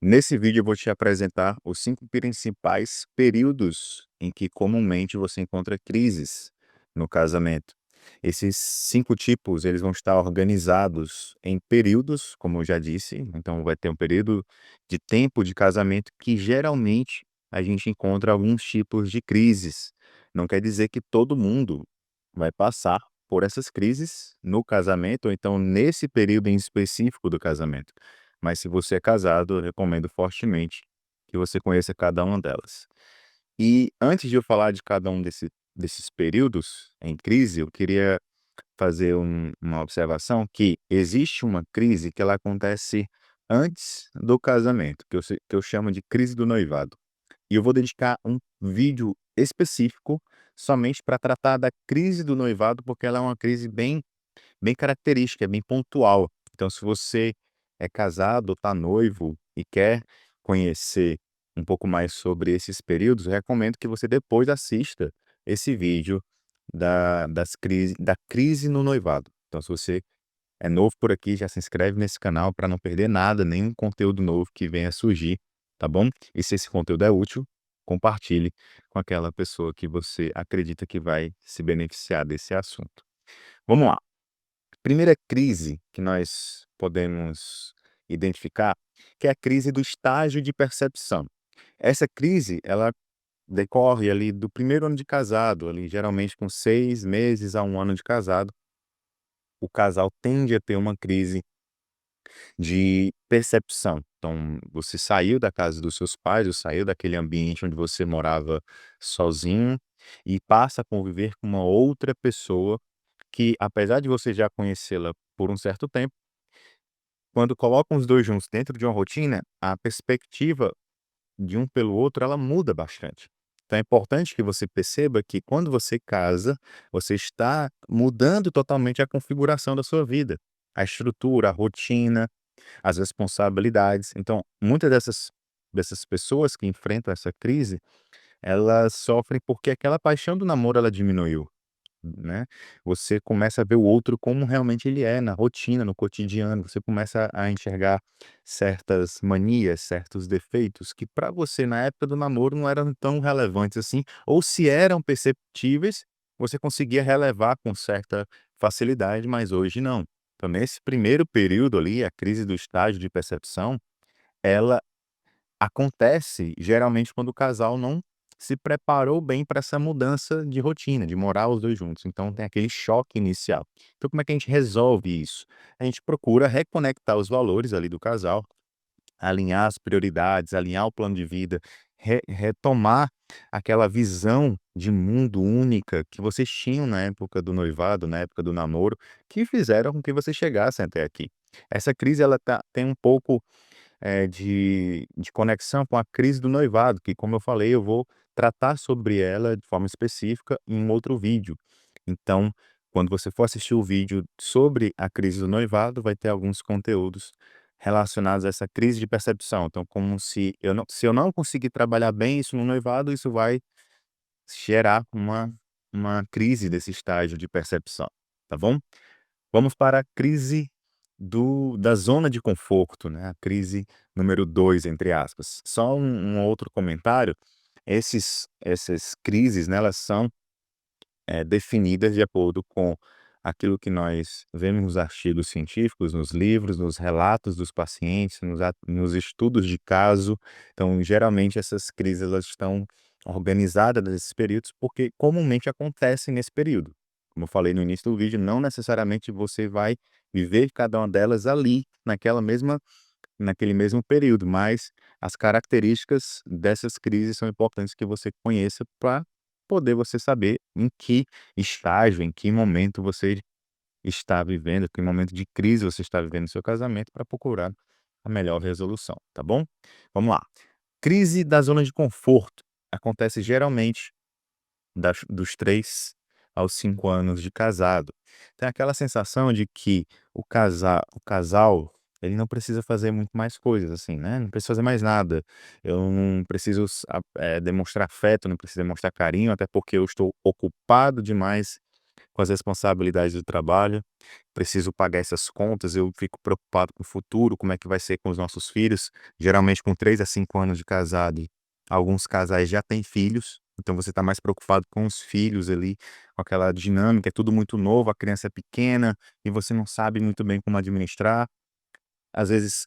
Nesse vídeo eu vou te apresentar os 5 principais períodos em que comumente você encontra crises no casamento. Esses 5 tipos, eles vão estar organizados em períodos, como eu já disse, então vai ter um período de tempo de casamento que geralmente a gente encontra alguns tipos de crises. Não quer dizer que todo mundo vai passar por essas crises no casamento ou então nesse período em específico do casamento. Mas se você é casado, eu recomendo fortemente que você conheça cada uma delas. E antes de eu falar de cada um desses períodos em crise, eu queria fazer uma observação que existe uma crise que ela acontece antes do casamento, que eu chamo de crise do noivado. E eu vou dedicar um vídeo específico somente para tratar da crise do noivado, porque ela é uma crise bem característica, é bem pontual. Então, se você é casado ou está noivo e quer conhecer um pouco mais sobre esses períodos, eu recomendo que você depois assista esse vídeo da crise no noivado. Então, se você é novo por aqui, já se inscreve nesse canal para não perder nada, nenhum conteúdo novo que venha a surgir, tá bom? E se esse conteúdo é útil, compartilhe com aquela pessoa que você acredita que vai se beneficiar desse assunto. Vamos lá. Primeira crise que nós podemos identificar, que é a crise do estágio de percepção. Essa crise, ela decorre ali do primeiro ano de casado, ali geralmente com 6 meses a 1 ano de casado, o casal tende a ter uma crise de percepção. Então, você saiu da casa dos seus pais, ou saiu daquele ambiente onde você morava sozinho e passa a conviver com uma outra pessoa que, apesar de você já conhecê-la por um certo tempo, quando colocam os 2 juntos dentro de uma rotina, a perspectiva de um pelo outro, ela muda bastante. Então é importante que você perceba que quando você casa, você está mudando totalmente a configuração da sua vida, a estrutura, a rotina, as responsabilidades. Então, muitas dessas pessoas que enfrentam essa crise, elas sofrem porque aquela paixão do namoro ela diminuiu. Né, você começa a ver o outro como realmente ele é, na rotina, no cotidiano, você começa a enxergar certas manias, certos defeitos que para você na época do namoro não eram tão relevantes assim, ou se eram perceptíveis, você conseguia relevar com certa facilidade, mas hoje não. Então nesse primeiro período ali, a crise do estágio de percepção, ela acontece geralmente quando o casal não se preparou bem para essa mudança de rotina, de morar os 2 juntos, então tem aquele choque inicial. Então como é que a gente resolve isso? A gente procura reconectar os valores ali do casal, alinhar as prioridades, alinhar o plano de vida, retomar aquela visão de mundo única que vocês tinham na época do noivado, na época do namoro, que fizeram com que vocês chegassem até aqui. Essa crise ela tem um pouco de conexão com a crise do noivado, que como eu falei, eu vou tratar sobre ela de forma específica em um outro vídeo. Então, quando você for assistir o vídeo sobre a crise do noivado, vai ter alguns conteúdos relacionados a essa crise de percepção. Então, como se eu não conseguir trabalhar bem isso no noivado, isso vai gerar uma crise desse estágio de percepção, tá bom? Vamos para a crise da zona de conforto, né, a crise número 2 entre aspas. Só um outro comentário, essas crises, né, elas são, definidas de acordo com aquilo que nós vemos nos artigos científicos, nos livros, nos relatos dos pacientes, nos estudos de caso. Então, geralmente essas crises elas estão organizadas nesses períodos, porque comumente acontecem nesse período. Como eu falei no início do vídeo, não necessariamente você vai viver cada uma delas ali, naquele mesmo período, mas as características dessas crises são importantes que você conheça para poder você saber em que estágio, em que momento você está vivendo, que momento de crise você está vivendo no seu casamento para procurar a melhor resolução, tá bom? Vamos lá. Crise da zona de conforto acontece geralmente dos 3 aos 5 anos de casado. Tem aquela sensação de que o casal, ele não precisa fazer muito mais coisas, assim, né, não precisa fazer mais nada. Eu não preciso demonstrar afeto, não preciso demonstrar carinho, até porque eu estou ocupado demais com as responsabilidades do trabalho, preciso pagar essas contas, eu fico preocupado com o futuro, como é que vai ser com os nossos filhos. Geralmente com 3 a 5 anos de casado, alguns casais já têm filhos, então você está mais preocupado com os filhos ali, com aquela dinâmica, é tudo muito novo, a criança é pequena e você não sabe muito bem como administrar. Às vezes,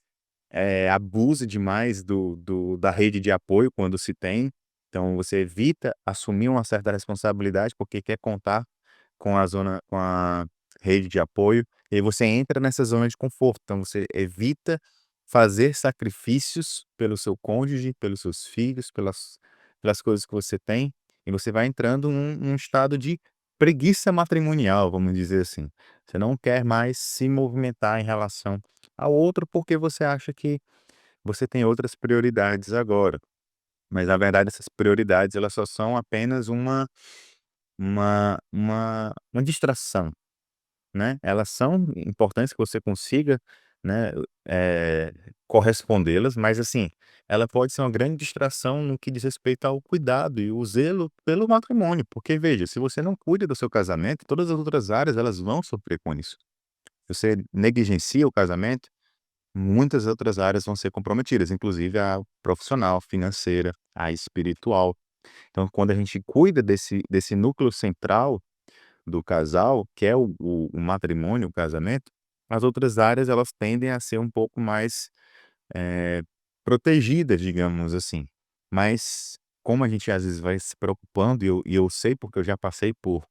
abusa demais da rede de apoio quando se tem, então você evita assumir uma certa responsabilidade, porque quer contar com a rede de apoio, e aí você entra nessa zona de conforto, então você evita fazer sacrifícios pelo seu cônjuge, pelos seus filhos, pelas coisas que você tem, e você vai entrando num estado de preguiça matrimonial, vamos dizer assim. Você não quer mais se movimentar em relação ao outro, porque você acha que você tem outras prioridades agora, mas na verdade essas prioridades elas só são apenas uma distração, né, elas são importantes que você consiga, né, correspondê-las, mas assim, ela pode ser uma grande distração no que diz respeito ao cuidado e o zelo pelo matrimônio, porque veja, se você não cuida do seu casamento, todas as outras áreas elas vão sofrer com isso. Se você negligencia o casamento, muitas outras áreas vão ser comprometidas, inclusive a profissional, financeira, a espiritual. Então quando a gente cuida desse núcleo central do casal, que é o matrimônio, o casamento, as outras áreas elas tendem a ser um pouco mais, eh, protegidas, digamos assim. Mas, como a gente às vezes vai se preocupando, e eu sei porque eu já passei por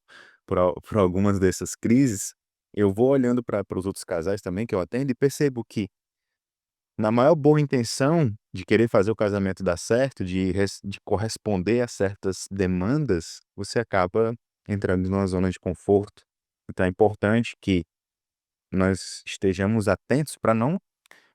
algumas dessas crises, eu vou olhando para os outros casais também que eu atendo e percebo que, na maior boa intenção de querer fazer o casamento dar certo, de corresponder a certas demandas, você acaba entrando numa zona de conforto. Então é importante que nós estejamos atentos para não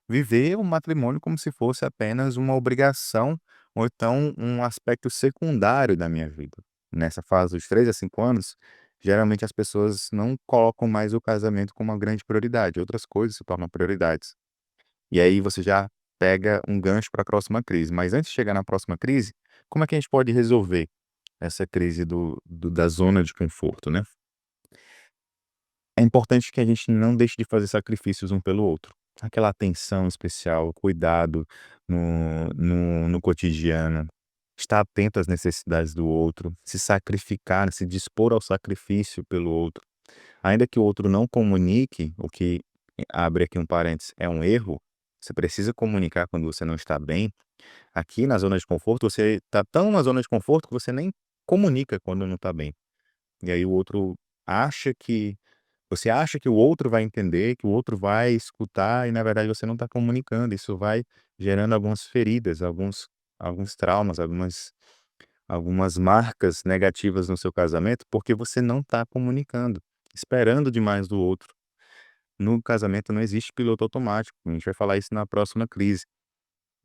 viver o matrimônio como se fosse apenas uma obrigação ou então um aspecto secundário da minha vida. Nessa fase dos 3 a 5 anos, geralmente as pessoas não colocam mais o casamento como uma grande prioridade, outras coisas se tornam prioridades. E aí você já pega um gancho para a próxima crise. Mas antes de chegar na próxima crise, como é que a gente pode resolver essa crise da zona de conforto, né? É importante que a gente não deixe de fazer sacrifícios um pelo outro. Aquela atenção especial, cuidado no cotidiano, estar atento às necessidades do outro, se sacrificar, se dispor ao sacrifício pelo outro. Ainda que o outro não comunique, o que, abre aqui um parênteses, é um erro, você precisa comunicar quando você não está bem. Aqui na zona de conforto, você está tão na zona de conforto que você nem comunica quando não está bem. E aí o outro acha que você acha que o outro vai entender, que o outro vai escutar e na verdade você não está comunicando. Isso vai gerando algumas feridas, alguns traumas, algumas marcas negativas no seu casamento, porque você não está comunicando, esperando demais do outro. No casamento não existe piloto automático, a gente vai falar isso na próxima crise.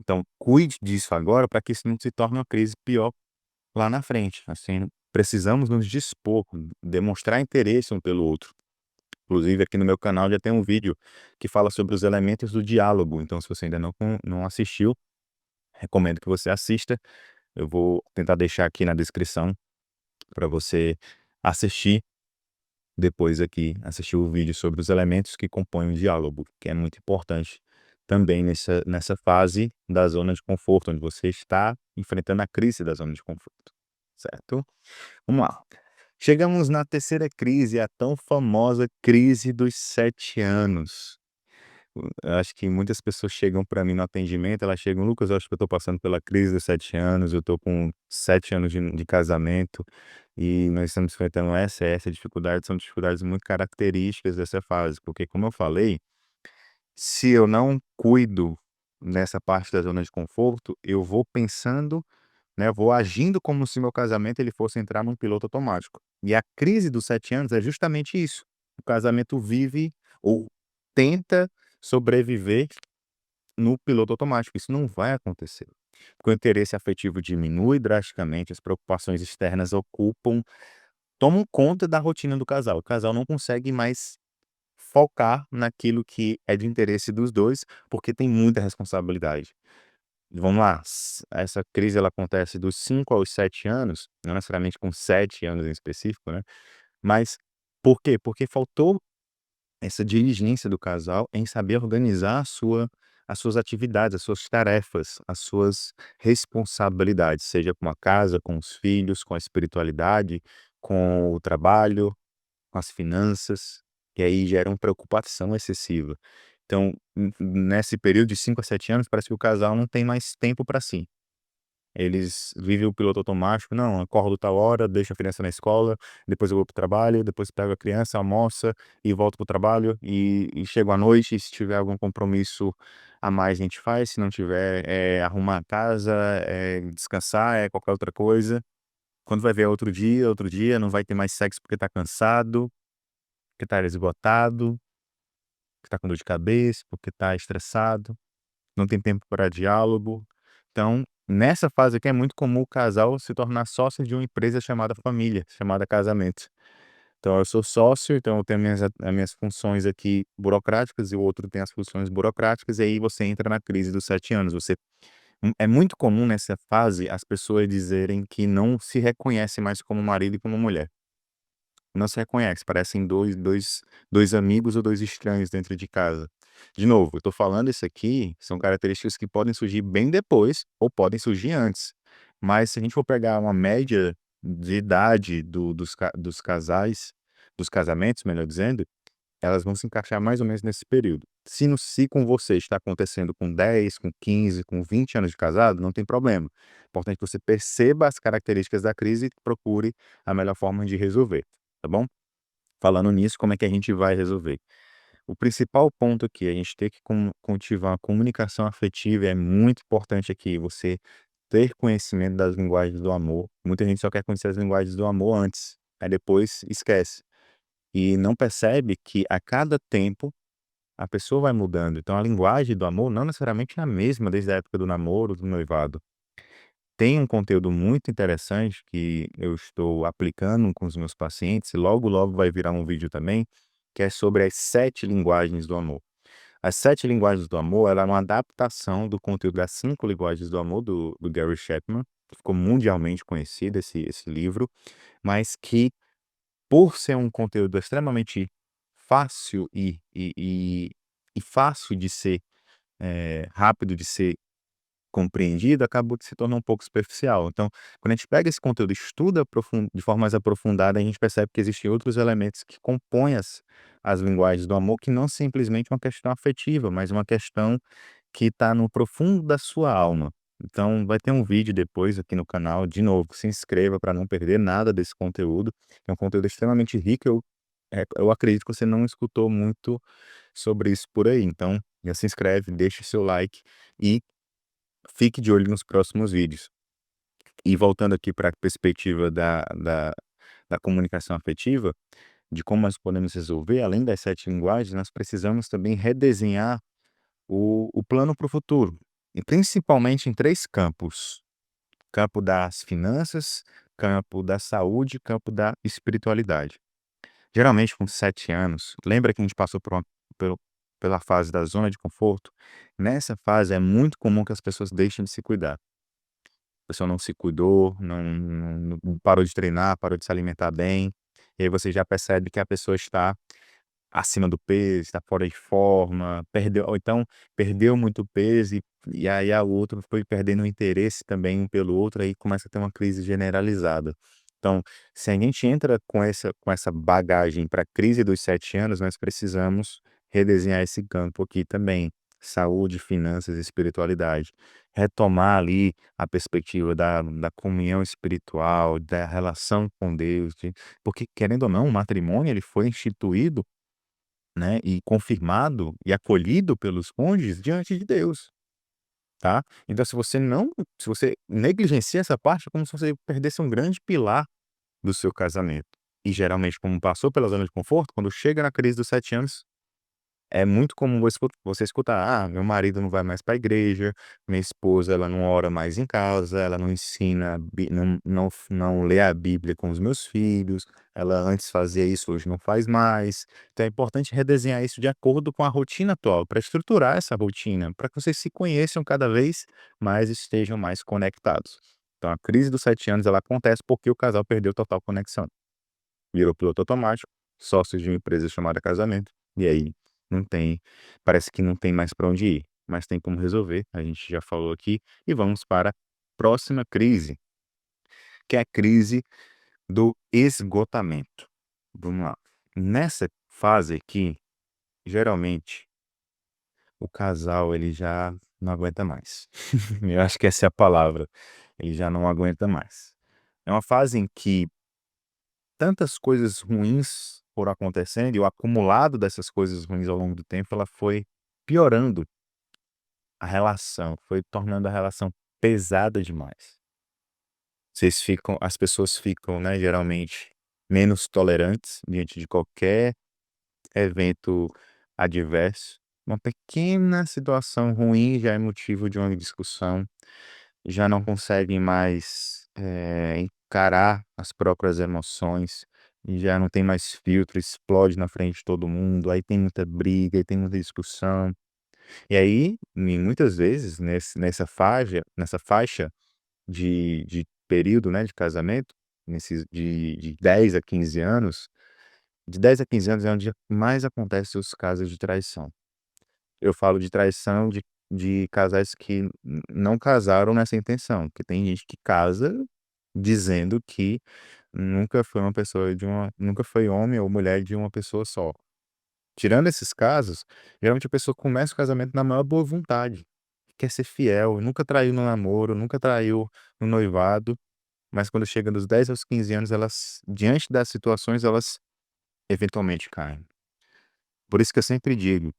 Então cuide disso agora para que isso não se torne uma crise pior lá na frente. Assim, precisamos nos dispor, demonstrar interesse um pelo outro. Inclusive aqui no meu canal já tem um vídeo que fala sobre os elementos do diálogo, então se você ainda não assistiu, recomendo que você assista. Eu vou tentar deixar aqui na descrição para você assistir depois aqui, assistir o vídeo sobre os elementos que compõem o diálogo, que é muito importante também nessa fase da zona de conforto, onde você está enfrentando a crise da zona de conforto, certo? Vamos lá. Chegamos na terceira crise, a tão famosa crise dos 7 anos. Eu acho que muitas pessoas chegam para mim no atendimento, elas chegam: "Lucas, eu acho que eu estou passando pela crise dos 7 anos, eu estou com 7 anos de casamento, e nós estamos enfrentando essa dificuldade", são dificuldades muito características dessa fase, porque como eu falei, se eu não cuido nessa parte da zona de conforto, eu vou pensando, né, eu vou agindo como se meu casamento ele fosse entrar num piloto automático. E a crise dos 7 anos é justamente isso. O casamento vive ou tenta sobreviver no piloto automático. Isso não vai acontecer. Porque o interesse afetivo diminui drasticamente, as preocupações externas tomam conta da rotina do casal. O casal não consegue mais focar naquilo que é de interesse dos dois, porque tem muita responsabilidade. Vamos lá, essa crise ela acontece dos 5 aos 7 anos, não necessariamente com 7 anos em específico, né, mas Por quê? Porque faltou essa diligência do casal em saber organizar as suas atividades, as suas tarefas, as suas responsabilidades, seja com a casa, com os filhos, com a espiritualidade, com o trabalho, com as finanças, e aí gera uma preocupação excessiva. Então, nesse período de 5 a 7 anos, parece que o casal não tem mais tempo para si. Eles vivem o piloto automático, não, acordo tal hora, deixo a criança na escola, depois eu vou para o trabalho, depois pego a criança, almoça e volto para o trabalho e chego à noite, e se tiver algum compromisso a mais a gente faz, se não tiver, arrumar a casa, descansar, qualquer outra coisa. Quando vai ver é outro dia, não vai ter mais sexo porque tá cansado, porque tá esgotado, porque tá com dor de cabeça, porque tá estressado, não tem tempo para diálogo. Então, nessa fase aqui é muito comum o casal se tornar sócio de uma empresa chamada família, chamada casamento. Então eu sou sócio, então eu tenho as minhas funções aqui burocráticas e o outro tem as funções burocráticas, e aí você entra na crise dos 7 anos. É muito comum nessa fase as pessoas dizerem que não se reconhecem mais como marido e como mulher. Não se reconhece, parecem dois amigos ou 2 estranhos dentro de casa. De novo, eu tô falando isso aqui, são características que podem surgir bem depois ou podem surgir antes. Mas se a gente for pegar uma média de idade dos casais, dos casamentos, melhor dizendo, elas vão se encaixar mais ou menos nesse período. Se com você está acontecendo com 10, com 15, com 20 anos de casado, não tem problema. Importante que você perceba as características da crise e procure a melhor forma de resolver, tá bom? Falando nisso, como é que a gente vai resolver? O principal ponto aqui, a gente tem que cultivar a comunicação afetiva, é muito importante aqui você ter conhecimento das linguagens do amor. Muita gente só quer conhecer as linguagens do amor antes, aí depois esquece. E não percebe que a cada tempo a pessoa vai mudando. Então a linguagem do amor não necessariamente é a mesma desde a época do namoro, do noivado. Tem um conteúdo muito interessante que eu estou aplicando com os meus pacientes, e logo, logo vai virar um vídeo também, que é sobre as 7 linguagens do amor. As 7 linguagens do amor, ela é uma adaptação do conteúdo das 5 linguagens do amor do Gary Chapman, que ficou mundialmente conhecido esse livro, mas que, por ser um conteúdo extremamente fácil e fácil de ser, rápido de ser compreendido, acabou que se tornou um pouco superficial. Então, quando a gente pega esse conteúdo e estuda de forma mais aprofundada, a gente percebe que existem outros elementos que compõem as linguagens do amor, que não simplesmente uma questão afetiva, mas uma questão que está no profundo da sua alma. Então, vai ter um vídeo depois aqui no canal, de novo, se inscreva para não perder nada desse conteúdo. É um conteúdo extremamente rico, eu acredito que você não escutou muito sobre isso por aí. Então, já se inscreve, deixa o seu like e fique de olho nos próximos vídeos. E voltando aqui para a perspectiva da comunicação afetiva, de como nós podemos resolver, além das 7 linguagens, nós precisamos também redesenhar o plano para o futuro, e principalmente em 3 campos: campo das finanças, campo da saúde, campo da espiritualidade. Geralmente com 7 anos, lembra que a gente passou pelo pela fase da zona de conforto? Nessa fase é muito comum que as pessoas deixem de se cuidar. A pessoa não se cuidou, não parou de treinar, parou de se alimentar bem, e aí você já percebe que a pessoa está acima do peso, está fora de forma, perdeu, ou então perdeu muito peso, e aí a outra foi perdendo o interesse também um pelo outro, aí começa a ter uma crise generalizada. Então, se a gente entra com essa bagagem para a crise dos 7 anos, nós precisamos redesenhar esse campo aqui também, saúde, finanças e espiritualidade. Retomar ali a perspectiva da comunhão espiritual, da relação com Deus, porque querendo ou não, o matrimônio ele foi instituído, né, e confirmado e acolhido pelos cônjuges diante de Deus, tá. Então se você negligencia essa parte, é como se você perdesse um grande pilar do seu casamento. E geralmente, como passou pela zona de conforto, quando chega na crise dos 7 anos, é muito comum você escutar: "Ah, meu marido não vai mais para a igreja, minha esposa ela não ora mais em casa, ela não ensina bi não lê a Bíblia com os meus filhos, ela antes fazia isso, hoje não faz mais". Então é importante redesenhar isso de acordo com a rotina atual, para estruturar essa rotina, para que vocês se conheçam cada vez mais e estejam mais conectados. Então a crise dos 7 anos ela acontece porque o casal perdeu total conexão. Virou piloto automático, sócios de uma empresa chamada casamento, e aí não tem, parece que não tem mais para onde ir, mas tem como resolver, a gente já falou aqui, e vamos para a próxima crise, que é a crise do esgotamento. Vamos lá. Nessa fase aqui, geralmente, o casal ele já não aguenta mais. Eu acho que essa é a palavra. Ele já não aguenta mais. É uma fase em que tantas coisas ruins foram acontecendo e o acumulado dessas coisas ruins ao longo do tempo, ela foi piorando a relação, foi tornando a relação pesada demais. As pessoas ficam, né, geralmente menos tolerantes diante de qualquer evento adverso. Uma pequena situação ruim já é motivo de uma discussão, já não conseguem mais, encarar as próprias emoções, e já não tem mais filtro, explode na frente de todo mundo, aí tem muita briga, aí tem muita discussão. E aí, muitas vezes, nessa faixa de período, né, de casamento, nesses de 10 a 15 anos, de 10 a 15 anos é onde mais acontece os casos de traição. Eu falo de traição de casais que não casaram nessa intenção, porque tem gente que casa dizendo que nunca foi homem ou mulher de uma pessoa só. Tirando esses casos, geralmente a pessoa começa o casamento na maior boa vontade, quer ser fiel, nunca traiu no namoro, nunca traiu no noivado, mas quando chega dos 10 aos 15 anos, elas diante das situações, elas eventualmente caem. Por isso que eu sempre digo,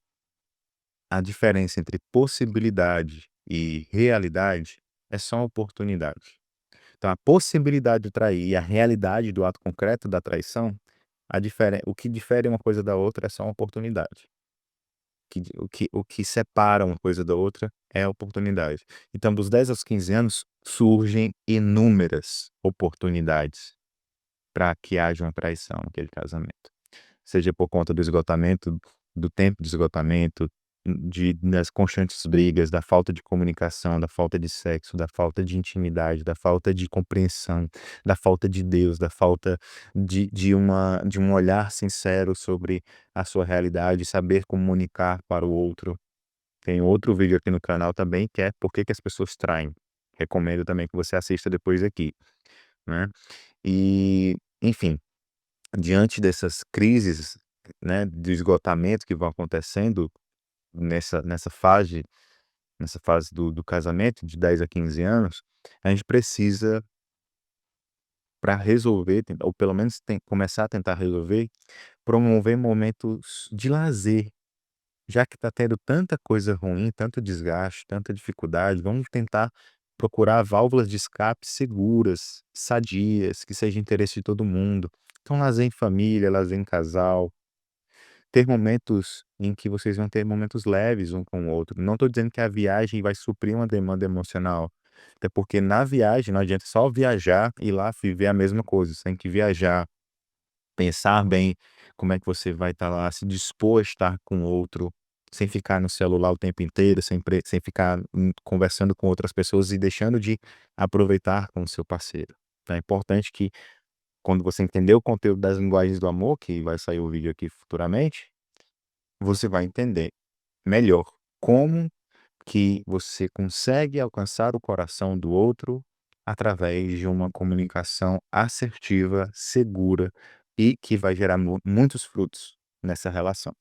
a diferença entre possibilidade e realidade é só uma oportunidade. Então a possibilidade de trair e a realidade do ato concreto da traição, o que difere uma coisa da outra é só uma oportunidade. O que separa uma coisa da outra é a oportunidade. Então dos 10 aos 15 anos surgem inúmeras oportunidades para que haja uma traição naquele casamento. Seja por conta do esgotamento, do tempo de esgotamento, das constantes brigas, da falta de comunicação, da falta de sexo, da falta de intimidade, da falta de compreensão, da falta de Deus, da falta de um olhar sincero sobre a sua realidade, saber comunicar para o outro. Tem outro vídeo aqui no canal também que é Por que que as pessoas traem. Recomendo também que você assista depois aqui, né. E, enfim, diante dessas crises, né, de esgotamento que vão acontecendo nessa fase do casamento de 10 a 15 anos, a gente precisa, para resolver, ou pelo menos começar a tentar resolver, promover momentos de lazer. Já que está tendo tanta coisa ruim, tanto desgaste, tanta dificuldade, vamos tentar procurar válvulas de escape seguras, sadias, que seja interesse de todo mundo. Então, lazer em família, lazer em casal, ter momentos em que vocês vão ter momentos leves um com o outro. Não estou dizendo que a viagem vai suprir uma demanda emocional, até porque na viagem não adianta só viajar e ir lá viver a mesma coisa. Você tem que viajar, pensar bem como é que você vai estar lá, se dispor a estar com o outro, sem ficar no celular o tempo inteiro, sem ficar conversando com outras pessoas e deixando de aproveitar com o seu parceiro. Então é importante que, quando você entender o conteúdo das linguagens do amor, que vai sair o vídeo aqui futuramente, você vai entender melhor como que você consegue alcançar o coração do outro através de uma comunicação assertiva, segura e que vai gerar muitos frutos nessa relação.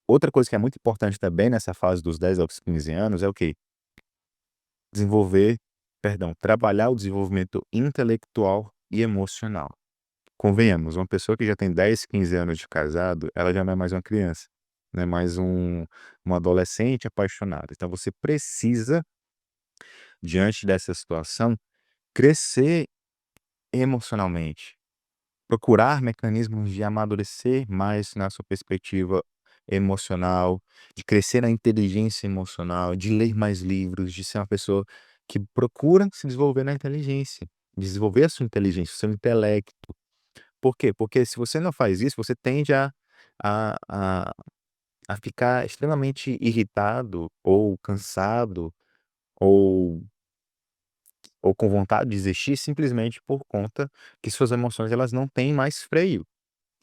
Outra coisa que é muito importante também nessa fase dos 10 aos 15 anos é o quê? Desenvolver, perdão, trabalhar o desenvolvimento intelectual e emocional. Convenhamos, uma pessoa que já tem 10, 15 anos de casado, ela já não é mais uma criança, não é mais um adolescente apaixonado. Então você precisa, diante dessa situação, crescer emocionalmente, procurar mecanismos de amadurecer mais na sua perspectiva emocional, de crescer na inteligência emocional, de ler mais livros, de ser uma pessoa que procura se desenvolver na inteligência, desenvolver a sua inteligência, o seu intelecto. Por quê? Porque se você não faz isso, você tende a a a ficar extremamente irritado ou cansado ou com vontade de desistir simplesmente por conta que suas emoções elas não têm mais freio.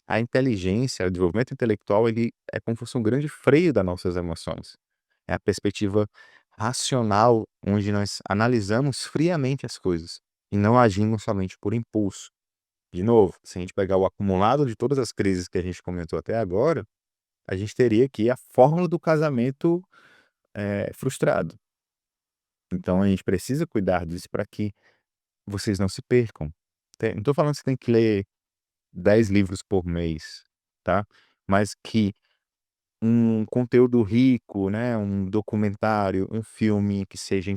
A inteligência, o desenvolvimento intelectual, ele é como se fosse um grande freio das nossas emoções. É a perspectiva racional, onde nós analisamos friamente as coisas e não agimos somente por impulso. De novo, se a gente pegar o acumulado de todas as crises que a gente comentou até agora, a gente teria aqui a fórmula do casamento, frustrado. Então a gente precisa cuidar disso para que vocês não se percam. Não estou falando que você tem que ler 10 livros por mês, tá? Mas que um conteúdo rico, né, um documentário, um filme que seja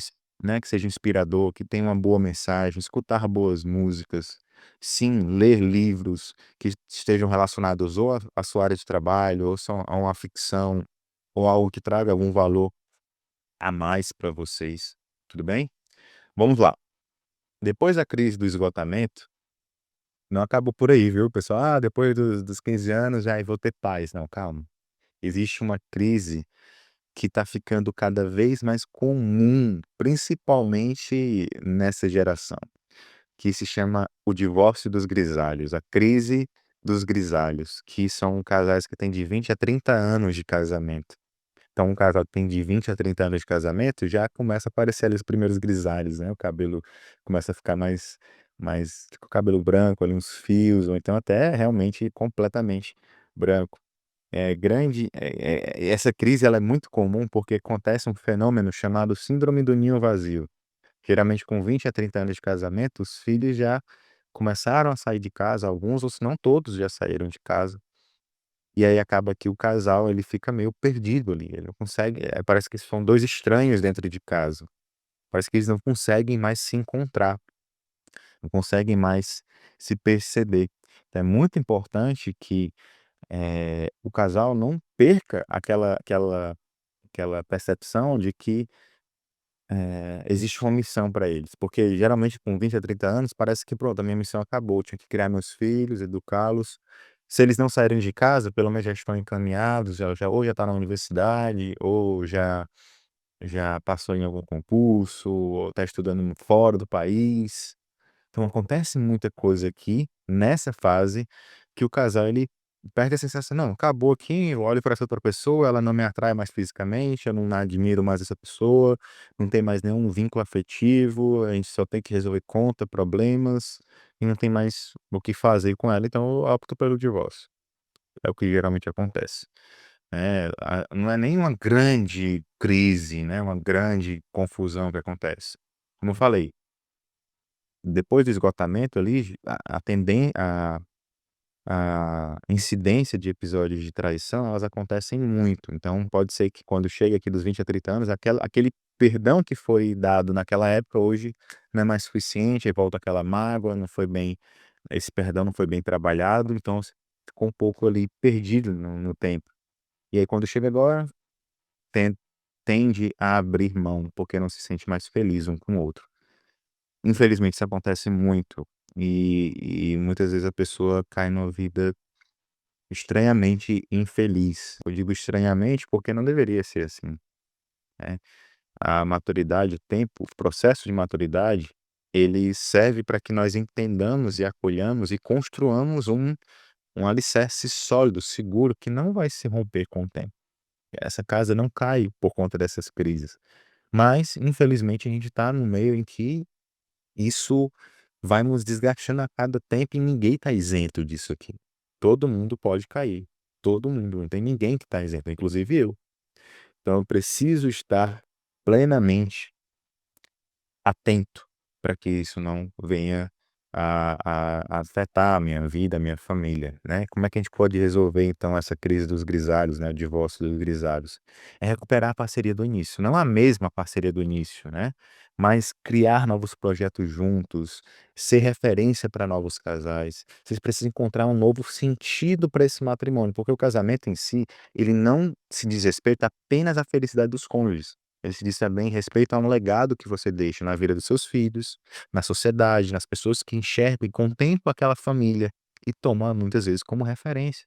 que seja inspirador, que tenha uma boa mensagem, escutar boas músicas, sim, ler livros que estejam relacionados ou à sua área de trabalho, ou são a uma ficção, ou algo que traga algum valor a mais para vocês, tudo bem? Vamos lá. Depois da crise do esgotamento, não acabou por aí, viu, pessoal? "Ah, depois dos 15 anos, já vou ter paz". Não, calma. Existe uma crise que está ficando cada vez mais comum, principalmente nessa geração, que se chama o divórcio dos grisalhos, a crise dos grisalhos, que são casais que têm de 20 a 30 anos de casamento. Então, um casal que tem de 20 a 30 anos de casamento, já começa a aparecer ali os primeiros grisalhos, né, o cabelo começa a ficar mais com o cabelo branco, ali uns fios, ou então até realmente completamente branco. Essa crise ela é muito comum, porque acontece um fenômeno chamado síndrome do ninho vazio. Geralmente com 20 a 30 anos de casamento, os filhos já começaram a sair de casa, alguns ou se não todos já saíram de casa. E aí acaba que o casal ele fica meio perdido ali, ele não consegue, parece que são 2 estranhos dentro de casa. Parece que eles não conseguem mais se encontrar, não conseguem mais se perceber. Então é muito importante que, o casal não perca aquela percepção de que, existe uma missão para eles, porque geralmente com 20 a 30 anos parece que pronto, a minha missão acabou, eu tinha que criar meus filhos, educá-los. Se eles não saírem de casa, pelo menos já estão encaminhados, ou já está na universidade, ou já passou em algum concurso, ou está estudando fora do país. Então acontece muita coisa aqui, nessa fase, que o casal ele perde a sensação: "Não, acabou aqui, eu olho para essa outra pessoa, ela não me atrai mais fisicamente, eu não admiro mais essa pessoa, não tem mais nenhum vínculo afetivo, a gente só tem que resolver conta, problemas, e não tem mais o que fazer com ela, então eu opto pelo divórcio". É o que geralmente acontece. Não é nem uma grande crise, né, uma grande confusão que acontece. Como eu falei, depois do esgotamento ali, a incidência de episódios de traição, elas acontecem muito. Então pode ser que quando chega aqui dos 20 a 30 anos, aquele perdão que foi dado naquela época, hoje não é mais suficiente, aí volta aquela mágoa, não foi bem esse perdão não foi bem trabalhado, então você ficou um pouco ali perdido no tempo. E aí quando chega agora, ten tende a abrir mão, porque não se sente mais feliz um com o outro. Infelizmente isso acontece muito, e muitas vezes a pessoa cai numa vida estranhamente infeliz. Eu digo estranhamente, porque não deveria ser assim, né. A maturidade, o tempo, o processo de maturidade, ele serve para que nós entendamos e acolhamos e construamos um alicerce sólido, seguro, que não vai se romper com o tempo. Essa casa não cai por conta dessas crises. Mas, infelizmente, a gente está no meio em que isso vai nos desgastando a cada tempo e ninguém está isento disso aqui. Todo mundo pode cair, todo mundo, não tem ninguém que está isento, inclusive eu. Então eu preciso estar plenamente atento para que isso não venha a afetar a minha vida, a minha família, né. Como é que a gente pode resolver então essa crise dos grisalhos, né, o divórcio dos grisalhos? É recuperar a parceria do início, não a mesma parceria do início, né, mas criar novos projetos juntos, ser referência para novos casais. Vocês precisam encontrar um novo sentido para esse matrimônio, porque o casamento em si, ele não se diz respeito apenas à felicidade dos cônjuges. Ele se diz também respeito a um legado que você deixa na vida dos seus filhos, na sociedade, nas pessoas que enxergam e contemplam aquela família e tomam muitas vezes como referência.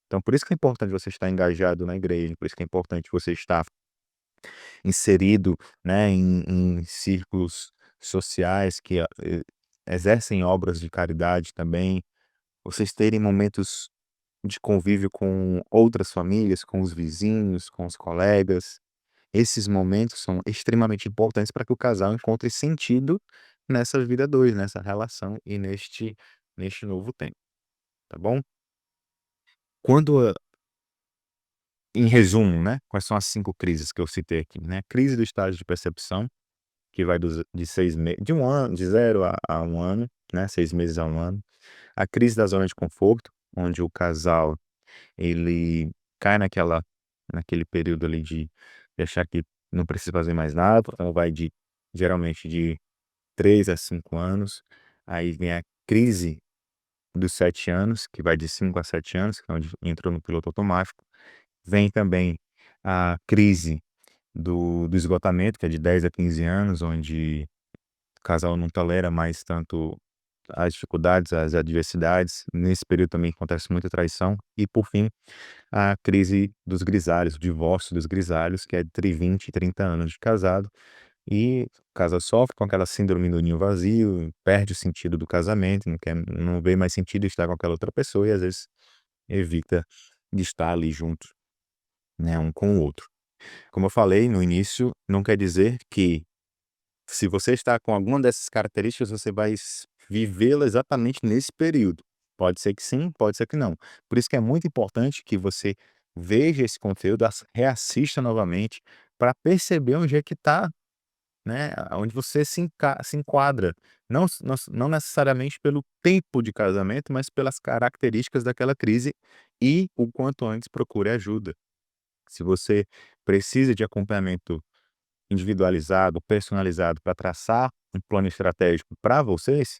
Então por isso que é importante você estar engajado na igreja, por isso que é importante você estar inserido, né, em círculos sociais que exercem obras de caridade também, vocês terem momentos de convívio com outras famílias, com os vizinhos, com os colegas. Esses momentos são extremamente importantes para que o casal encontre sentido nessa vida 2, nessa relação e neste novo tempo, tá bom? Quando Em resumo, né, quais são as 5 crises que eu citei aqui, né? Crise do estágio de percepção, que vai de 6 meses, de 1 ano, de 0 a 1 ano, né, 6 meses a 1 ano. A crise da zona de conforto, onde o casal, ele cai naquele período ali de achar que não precisa fazer mais nada, então vai geralmente de 3 a 5 anos. Aí vem a crise dos 7 anos, que vai de 5 a 7 anos, que é onde entrou no piloto automático. Vem também a crise do esgotamento, que é de 10 a 15 anos, onde o casal não tolera mais tanto as dificuldades, as adversidades. Nesse período também acontece muita traição. E, por fim, a crise dos grisalhos, o divórcio dos grisalhos, que é entre 20 e 30 anos de casado. E o casal sofre com aquela síndrome do ninho vazio, perde o sentido do casamento, não vê mais sentido estar com aquela outra pessoa e às vezes evita de estar ali junto, né, um com o outro. Como eu falei no início, não quer dizer que se você está com alguma dessas características, você vai vivê-la exatamente nesse período. Pode ser que sim, pode ser que não. Por isso que é muito importante que você veja esse conteúdo, reassista novamente, para perceber onde é que está, né, onde você se enquadra. Não necessariamente pelo tempo de casamento, mas pelas características daquela crise e o quanto antes procure ajuda. Se você precisa de acompanhamento individualizado, personalizado para traçar um plano estratégico para vocês,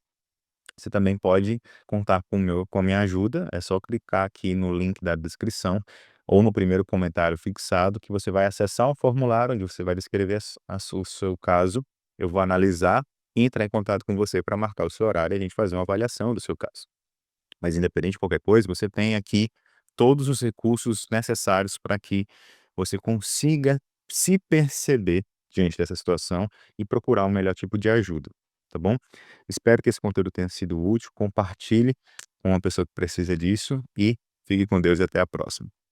você também pode contar com a minha ajuda. É só clicar aqui no link da descrição ou no primeiro comentário fixado que você vai acessar um formulário onde você vai descrever o seu caso. Eu vou analisar e entrar em contato com você para marcar o seu horário e a gente fazer uma avaliação do seu caso. Mas independente de qualquer coisa, você tem aqui todos os recursos necessários para que você consiga se perceber diante dessa situação e procurar o melhor tipo de ajuda, tá bom? Espero que esse conteúdo tenha sido útil, compartilhe com uma pessoa que precisa disso e fique com Deus e até a próxima.